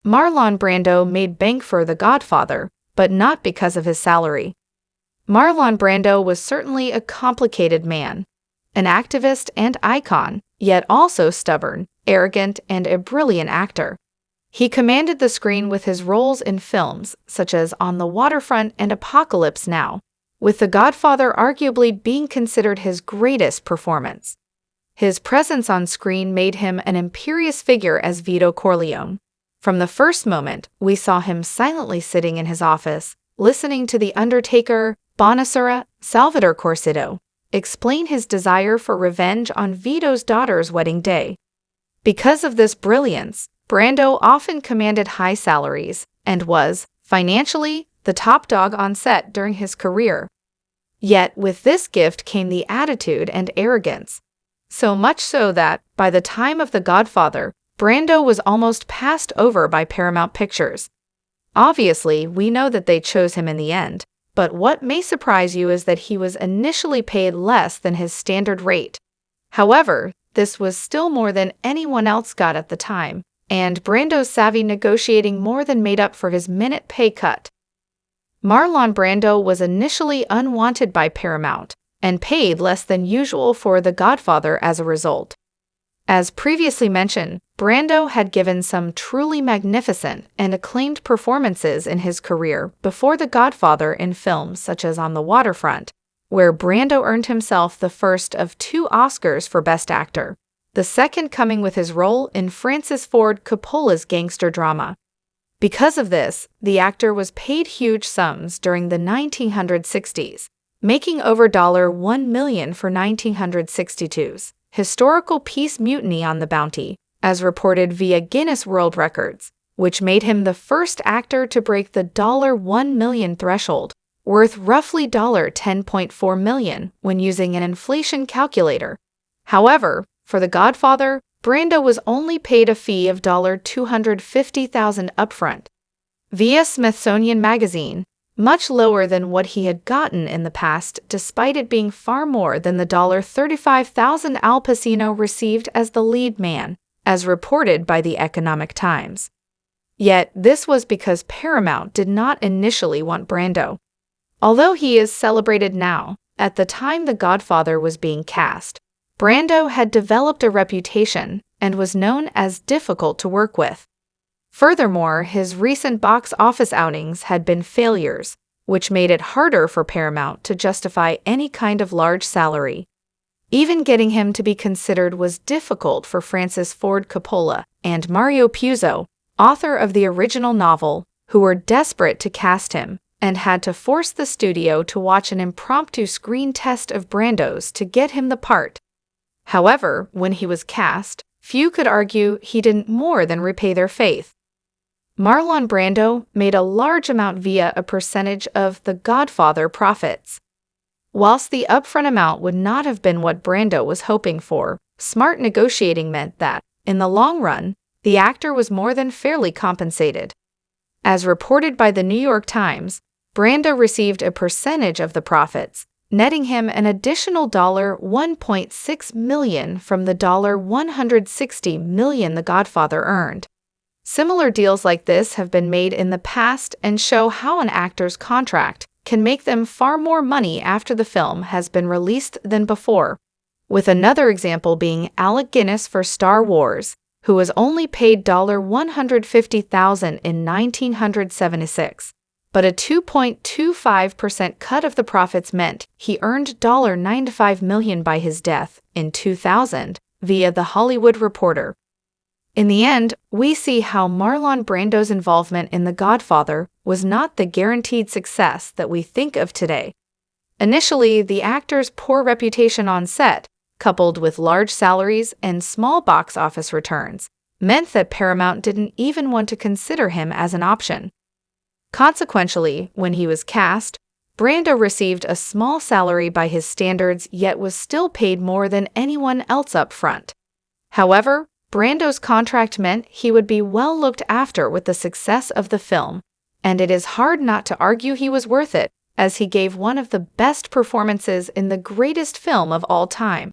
Marlon Brando made bank for The Godfather, but not because of his salary. Marlon Brando was certainly a complicated man, an activist and icon, yet also stubborn, arrogant, and a brilliant actor. He commanded the screen with his roles in films such as On the Waterfront and Apocalypse Now, with The Godfather arguably being considered his greatest performance. His presence on screen made him an imperious figure as Vito Corleone. From the first moment, we saw him silently sitting in his office, listening to The Undertaker, Bonacera, Salvador Corsido, explain his desire for revenge on Vito's daughter's wedding day. Because of this brilliance, Brando often commanded high salaries and was, financially, the top dog on set during his career. Yet with this gift came the attitude and arrogance. So much so that, by the time of The Godfather, Brando was almost passed over by Paramount Pictures. Obviously, we know that they chose him in the end, but what may surprise you is that he was initially paid less than his standard rate. However, this was still more than anyone else got at the time, and Brando's savvy negotiating more than made up for his minute pay cut. Marlon Brando was initially unwanted by Paramount, and paid less than usual for The Godfather as a result. As previously mentioned, Brando had given some truly magnificent and acclaimed performances in his career before The Godfather in films such as On the Waterfront, where Brando earned himself the first of 2 Oscars for Best Actor, the second coming with his role in Francis Ford Coppola's gangster drama. Because of this, the actor was paid huge sums during the 1960s, making over $1 million for 1962's historical peace mutiny on the Bounty, as reported via Guinness World Records, which made him the first actor to break the $1 million threshold, worth roughly $10.4 million when using an inflation calculator. However, for The Godfather, Brando was only paid a fee of $250,000 upfront. Via Smithsonian Magazine, much lower than what he had gotten in the past, despite it being far more than the $35,000 Al Pacino received as the lead man, as reported by the Economic Times. Yet, this was because Paramount did not initially want Brando. Although he is celebrated now, at the time The Godfather was being cast, Brando had developed a reputation and was known as difficult to work with. Furthermore, his recent box office outings had been failures, which made it harder for Paramount to justify any kind of large salary. Even getting him to be considered was difficult for Francis Ford Coppola and Mario Puzo, author of the original novel, who were desperate to cast him and had to force the studio to watch an impromptu screen test of Brando's to get him the part. However, when he was cast, few could argue he didn't more than repay their faith. Marlon Brando made a large amount via a percentage of The Godfather profits. Whilst the upfront amount would not have been what Brando was hoping for, smart negotiating meant that, in the long run, the actor was more than fairly compensated. As reported by the New York Times, Brando received a percentage of the profits, netting him an additional $1.6 million from the $160 million The Godfather earned. Similar deals like this have been made in the past and show how an actor's contract can make them far more money after the film has been released than before, with another example being Alec Guinness for Star Wars, who was only paid $150,000 in 1976. But a 2.25% cut of the profits meant he earned $95 million by his death in 2000 via The Hollywood Reporter. In the end, we see how Marlon Brando's involvement in The Godfather was not the guaranteed success that we think of today. Initially, the actor's poor reputation on set, coupled with large salaries and small box office returns, meant that Paramount didn't even want to consider him as an option. Consequently, when he was cast, Brando received a small salary by his standards yet was still paid more than anyone else up front. However, Brando's contract meant he would be well looked after with the success of the film, and it is hard not to argue he was worth it, as he gave one of the best performances in the greatest film of all time.